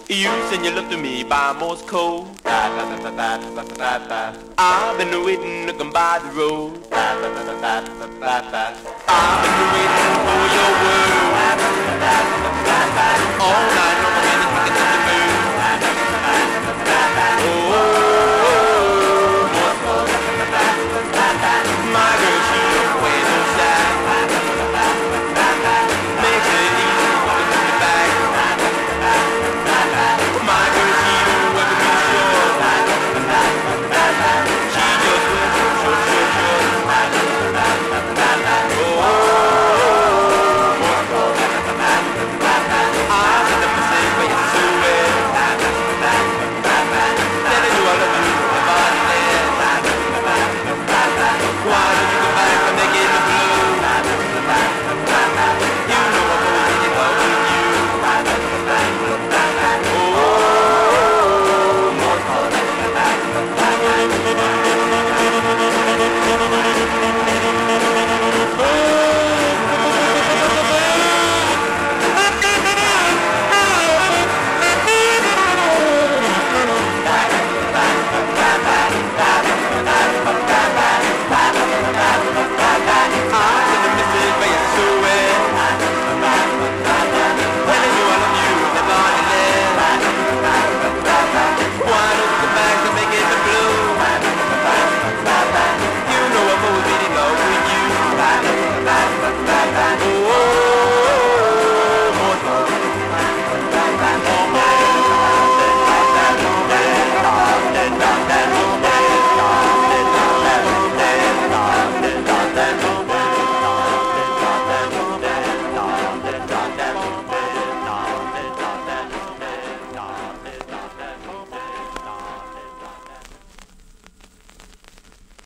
You send your love to me by Morse code. I've been waiting to come by the road. I've been waiting for your word. All night long I've been thinking of the moon. Oh,